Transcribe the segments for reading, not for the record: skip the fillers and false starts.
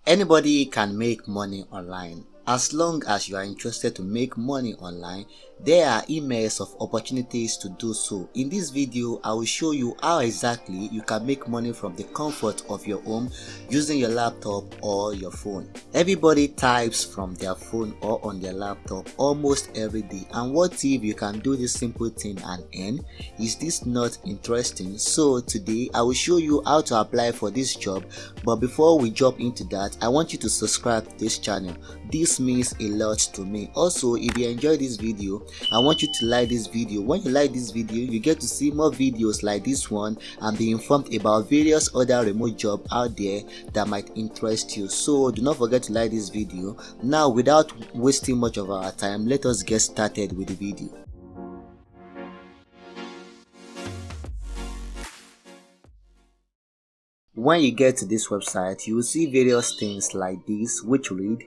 Anybody can make money online. As long as you are interested to make money online, there are emails of opportunities to do so. In this video, I will show you how exactly you can make money from the comfort of your home using your laptop or your phone. Everybody types from their phone or on their laptop almost every day. And what if you can do this simple thing and earn? Is this not interesting? So today, I will show you how to apply for this job. But before we jump into that, I want you to subscribe to this channel. This means a lot to me. Also, if you enjoy this video, I want you to like this video. When you like this video, you get to see more videos like this one and be informed about various other remote jobs out there that might interest you. So do not forget to like this video. Now, without wasting much of our time, let us get started with the video. When you get to this website, you will see various things like this which read: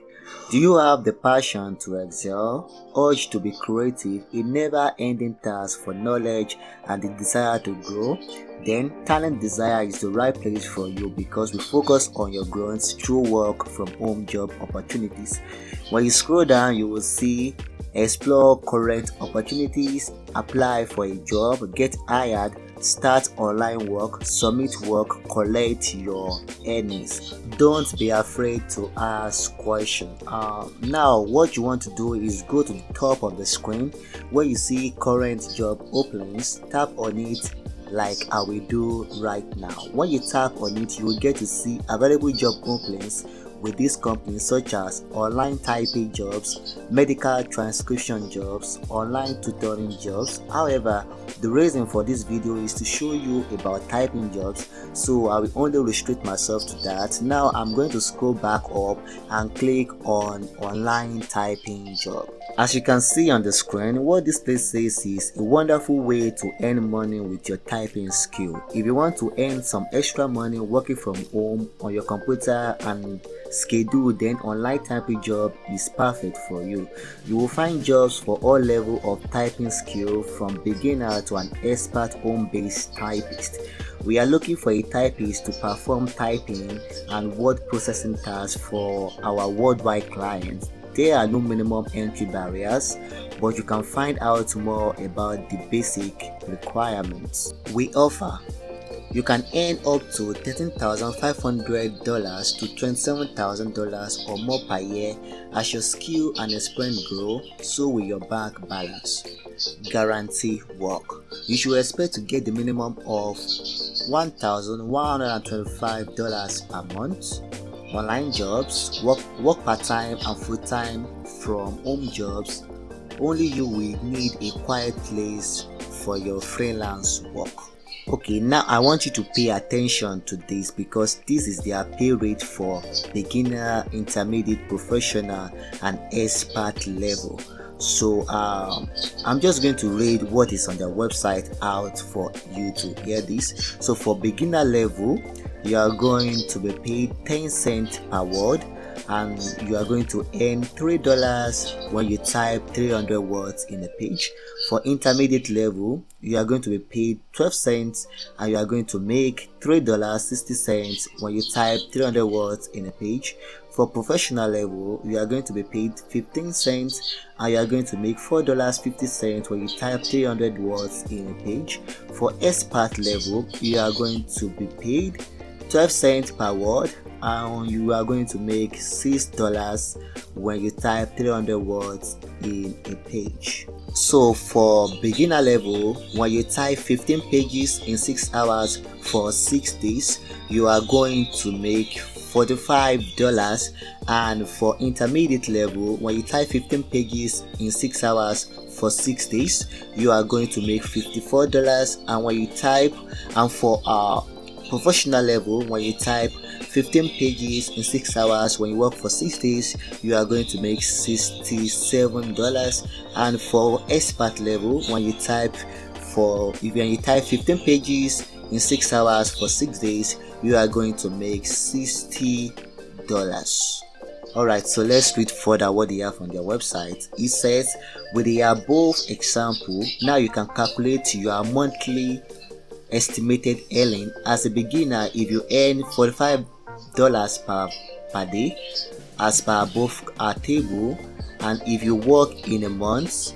do you have the passion to excel, urge to be creative, a never-ending task for knowledge, and the desire to grow? Then Talent Desire is the right place for you because we focus on your growth through work from home job opportunities. When you scroll down, you will see explore current opportunities, apply for a job, get hired, start online work, submit work, collect your earnings. Don't be afraid to ask questions. Now what you want to do is go to the top of the screen where you see current job openings. Tap on it like I will do right now. When you tap on it, you will get to see available job openings with these companies such as online typing jobs, medical transcription jobs, online tutoring jobs. However, the reason for this video is to show you about typing jobs, so I will only restrict myself to that. Now I'm going to scroll back up and click on online typing job. As you can see on the screen, what this place says is a wonderful way to earn money with your typing skill. If you want to earn some extra money working from home on your computer and schedule, then online typing job is perfect for you. You will find jobs for all level of typing skill, from beginner to an expert home-based typist. We are looking for a typist to perform typing and word processing tasks for our worldwide clients. There are no minimum entry barriers, but you can find out more about the basic requirements we offer. You can earn up to $13,500 to $27,000 or more per year as your skill and experience grow, so will your bank balance. Guarantee work. You should expect to get the minimum of $1,125 per month. Online jobs, work part-time and full-time from home jobs. Only you will need a quiet place for your freelance work. Okay, now I want you to pay attention to this because this is their pay rate for beginner, intermediate, professional, and expert level. So I'm just going to read what is on their website out for you to hear this. So for beginner level, you are going to be paid 10 cents per word, and you are going to earn $3 when you type 300 words in a page. For intermediate level, you are going to be paid 12 cents and you are going to make $3.60 when you type 300 words in a page. For professional level, you are going to be paid 15 cents and you are going to make $4.50 when you type 300 words in a page. For expert level, you are going to be paid 12 cents per word and you are going to make $6 when you type 300 words in a page. So for beginner level, when you type 15 pages in 6 hours for 6 days, you are going to make $45. And for intermediate level, when you type 15 pages in 6 hours for 6 days, you are going to make $54. And when you type, and for professional level, when you type 15 pages in 6 hours when you work for 6 days, you are going to make $67. And for expert level, when you type 15 pages in 6 hours for 6 days, you are going to make $60. Alright, so let's read further what they have on their website. It says, with the above example, now you can calculate your monthly estimated earning. As a beginner, if you earn $45 per per day as per above our table. And if you work in a month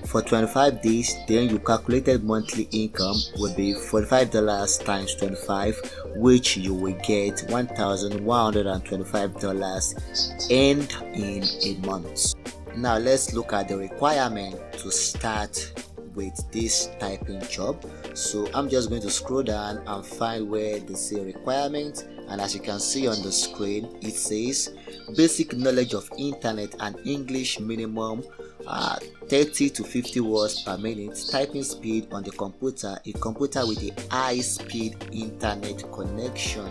for 25 days, then your calculated monthly income will be $45 times 25, which you will get $1,125 earned in a month. Now let's look at the requirement to start with this typing job. So I'm just going to scroll down and find where they say requirements, and as you can see on the screen, it says basic knowledge of internet and English, minimum 30 to 50 words per minute, typing speed on the computer, a computer with a high-speed internet connection.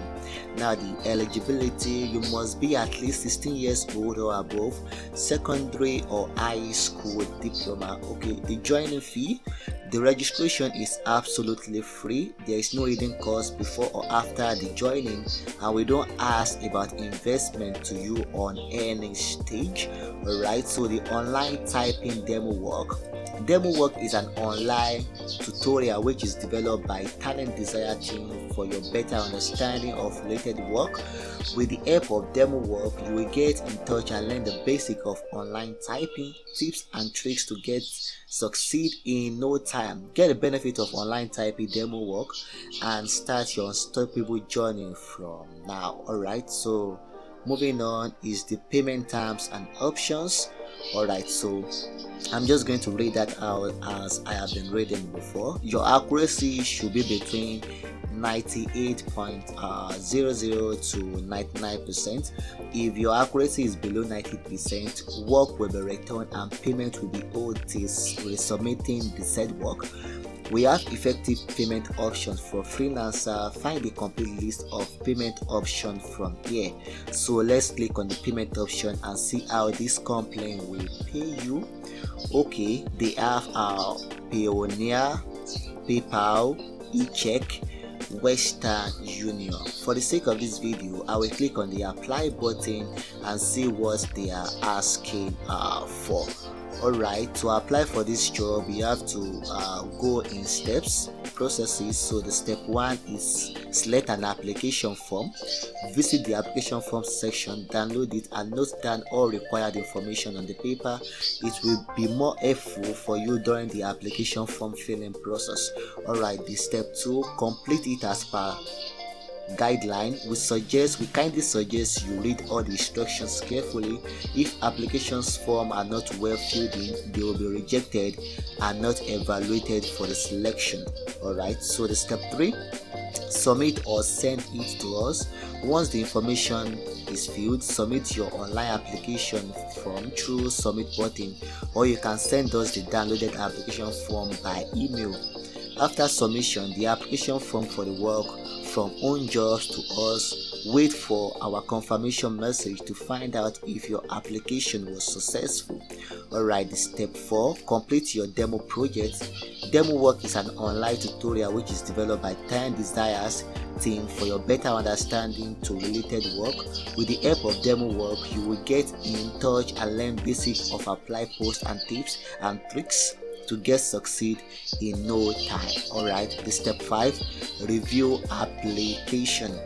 Now the eligibility, you must be at least 16 years old or above, secondary or high school diploma. Okay, the joining fee, the registration is absolutely free. There is no hidden cost before or after the joining, and we don't ask about investment to you on any stage. Alright, so the online typing demo work. Demo work is an online tutorial which is developed by Talent Desire team for your better understanding of related work. With the help of demo work, you will get in touch and learn the basic of online typing, tips and tricks to succeed in no time. Get the benefit of online typing demo work and start your unstoppable journey from now. Alright, so moving on is the payment terms and options. Alright, so I'm just going to read that out as I have been reading before. Your accuracy should be between 98.00 to 99%. If your accuracy is below 90%, work will be returned and payment will be owed till resubmitting the said work. We have effective payment options for freelancer. Find the complete list of payment options from here. So let's click on the payment option and see how this company will pay you. Okay, they have our Payoneer, PayPal, eCheck, Western Union. For the sake of this video, I will click on the apply button and see what they are asking for. Alright, to apply for this job, you have to go in steps, processes. So the step 1 is select an application form, visit the application form section, download it and note down all required information on the paper. It will be more helpful for you during the application form filling process. Alright, the step 2, complete it as per guideline. We kindly suggest you read all the instructions carefully. If applications form are not well filled in, they will be rejected and not evaluated for the selection. Alright, so the step 3, submit or send it to us. Once the information is filled, submit your online application form through submit button, or you can send us the downloaded application form by email. After submission, the application form for the work from own jobs to us, wait for our confirmation message to find out if your application was successful. Alright, step 4, complete your demo project. Demo work is an online tutorial which is developed by Talent Desire's team for your better understanding to related work. With the help of demo work, you will get in touch and learn basics of apply posts and tips and tricks to succeed in no time. Alright, the step 5, review application.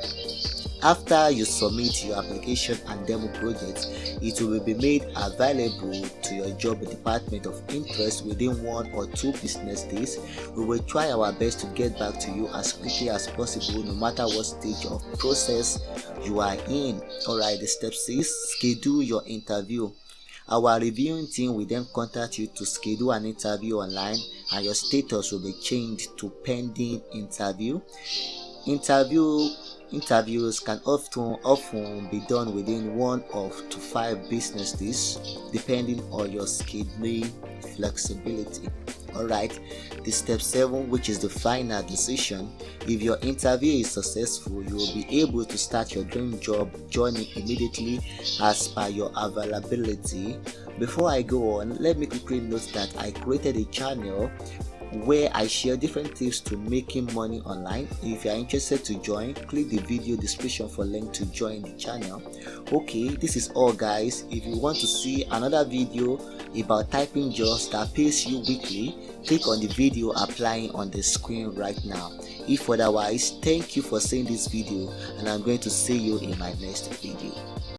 After you submit your application and demo project, it will be made available to your job department of interest within 1 or 2 business days. We will try our best to get back to you as quickly as possible, no matter what stage of process you are in. Alright, the step 6, schedule your interview. Our reviewing team will then contact you to schedule an interview online, and your status will be changed to pending interview. Interviews can often be done within 1 to 5 business days, depending on your scheduling flexibility. Alright, the step 7, which is the final decision. If your interview is successful, you will be able to start your dream job journey immediately as per your availability. Before I go on, let me quickly note that I created a channel where I share different tips to making money online. If you are interested to join, click the video description for link to join the channel. Okay, this is all guys. If you want to see another video about typing jobs that pays you weekly, click on the video applying on the screen right now. If otherwise, thank you for seeing this video and I'm going to see you in my next video.